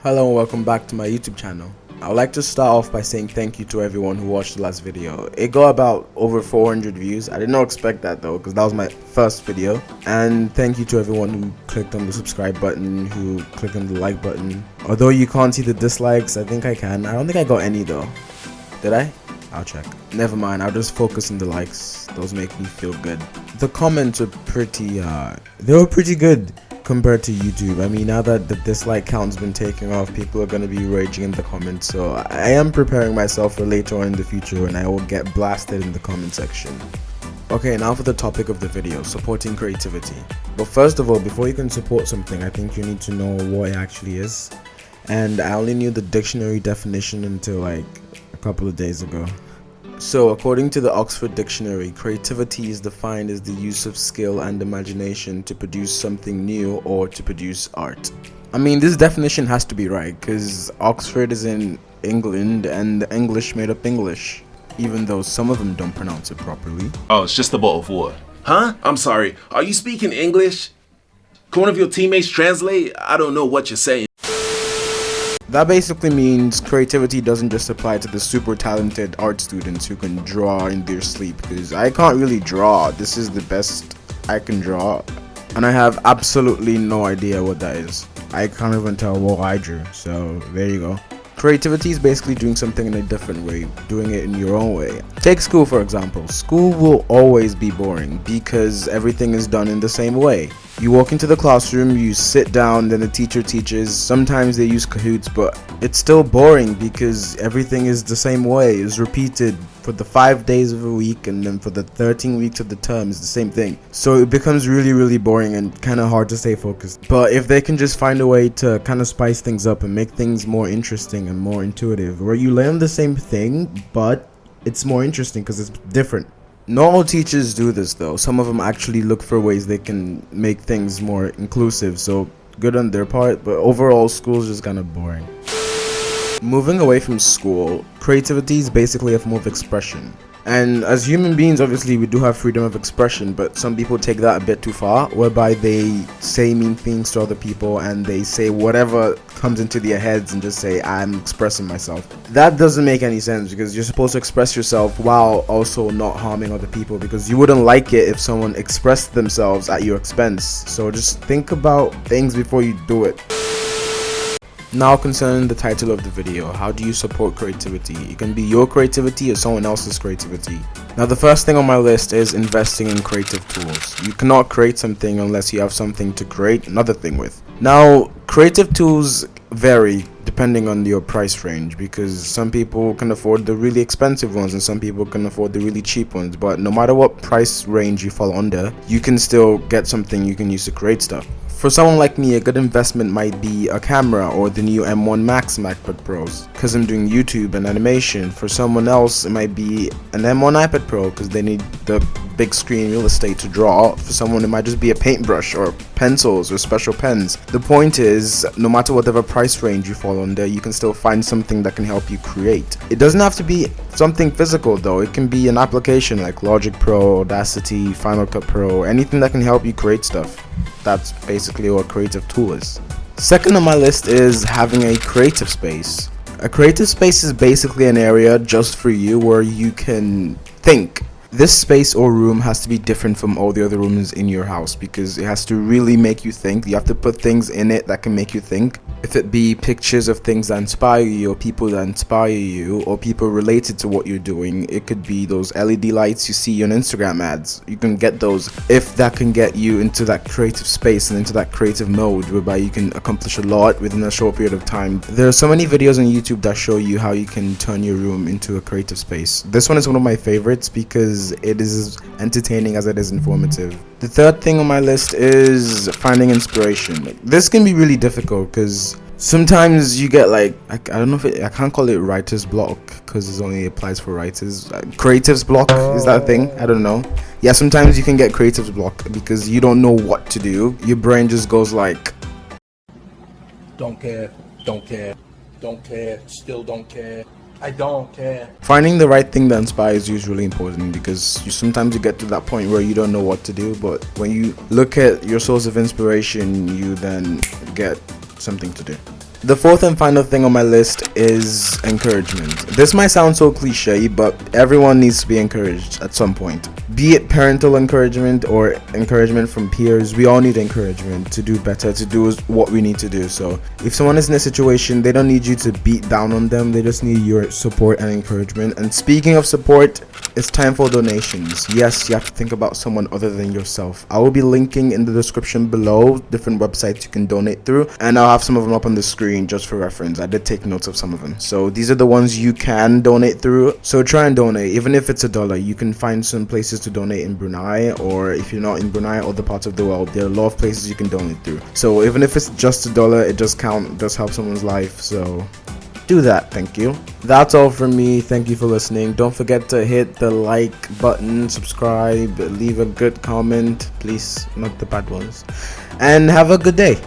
Hello and welcome back to my YouTube channel. I would like to start off by saying thank you to everyone who watched the last video. It got about over 400 views. I did not expect that though, because that was my first video. And thank you to everyone who clicked on the subscribe button, who clicked on the like button. Although you can't see the dislikes, I think I can. I don't think I got any though. Did I? I'll check. Never mind, I'll just focus on the likes. Those make me feel good. The comments were pretty good compared to YouTube. I mean, now that the dislike count's been taken off, people are going to be raging in the comments, so I am preparing myself for later on in the future when I will get blasted in the comment section. Okay, now for the topic of the video, supporting creativity. But first of all, before you can support something, I think you need to know what it actually is. And I only knew the dictionary definition until like a couple of days ago. So, according to the Oxford Dictionary, creativity is defined as the use of skill and imagination to produce something new or to produce art. I mean, this definition has to be right, because Oxford is in England and the English made up English, even though some of them don't pronounce it properly. Oh, it's just a bottle of water. Huh? I'm sorry. Are you speaking English? Can one of your teammates translate? I don't know what you're saying. That basically means creativity doesn't just apply to the super talented art students who can draw in their sleep, because I can't really draw. This is the best I can draw, and I have absolutely no idea what that is. I can't even tell what I drew, so there you go. Creativity is basically doing something in a different way, doing it in your own way. Take school for example. School will always be boring because everything is done in the same way. You walk into the classroom, you sit down, then the teacher teaches. Sometimes they use Kahoots, but it's still boring because everything is the same way. It's repeated for the 5 days of a week, and then for the 13 weeks of the term it's the same thing. So it becomes really boring and kind of hard to stay focused. But if they can just find a way to kind of spice things up and make things more interesting and more intuitive, where you learn the same thing but it's more interesting because it's different. Not all teachers do this though. Some of them actually look for ways they can make things more inclusive, so good on their part, but overall school's just kind of boring. Moving away from school, creativity is basically a form of expression. And as human beings, obviously we do have freedom of expression, but some people take that a bit too far, whereby they say mean things to other people and they say whatever comes into their heads and just say, I'm expressing myself. That doesn't make any sense, because you're supposed to express yourself while also not harming other people, because you wouldn't like it if someone expressed themselves at your expense. So just think about things before you do it. Now concerning the title of the video, how do you support creativity? It can be your creativity or someone else's creativity. Now the first thing on my list is investing in creative tools. You cannot create something unless you have something to create another thing with. Now creative tools vary depending on your price range, because some people can afford the really expensive ones and some people can afford the really cheap ones, but no matter what price range you fall under, you can still get something you can use to create stuff. For someone like me, a good investment might be a camera or the new M1 Max MacBook Pros, because I'm doing YouTube and animation. For someone else, it might be an M1 iPad Pro because they need the big screen real estate to draw. For someone, it might just be a paintbrush or pencils or special pens. The point is, no matter whatever price range you fall under, you can still find something that can help you create. It doesn't have to be something physical though. It can be an application like Logic Pro, Audacity, Final Cut Pro, anything that can help you create stuff. That's basically what a creative tool is. Second on my list is having a creative space. A creative space is basically an area just for you where you can think. This space or room has to be different from all the other rooms in your house, because it has to really make you think. You have to put things in it that can make you think. If it be pictures of things that inspire you, or people that inspire you, or people related to what you're doing. It could be those LED lights you see on Instagram ads. You can get those if that can get you into that creative space and into that creative mode whereby you can accomplish a lot within a short period of time. There are so many videos on YouTube that show you how you can turn your room into a creative space. This one is one of my favorites because it is as entertaining as it is informative. The third thing on my list is finding inspiration. This can be really difficult because sometimes you get like, I don't know if I can't call it writer's block because it only applies for writers. Creative's block, is that a thing? I don't know. Yeah, sometimes you can get creative's block because you don't know what to do. Your brain just goes like, don't care, don't care, don't care, still don't care. I don't care. Finding the right thing that inspires you is really important, because sometimes you get to that point where you don't know what to do, but when you look at your source of inspiration, you then get something to do. The fourth and final thing on my list is encouragement. This might sound so cliche, but everyone needs to be encouraged at some point. Be it parental encouragement or encouragement from peers, we all need encouragement to do better, to do what we need to do. So if someone is in a situation, they don't need you to beat down on them, they just need your support and encouragement. And speaking of support, it's time for donations. Yes, you have to think about someone other than yourself. I will be linking in the description below different websites you can donate through, and I'll have some of them up on the screen just for reference. I did take notes of some of them. So these are the ones you can donate through. So try and donate, even if it's $1. You can find some places to donate in Brunei, or if you're not in Brunei, other parts of the world, there are a lot of places you can donate through. So even if it's just $1, it does count, it does help someone's life. So do that. Thank you. That's all from me. Thank you for listening. Don't forget to hit the like button, subscribe, leave a good comment, please, not the bad ones, and have a good day.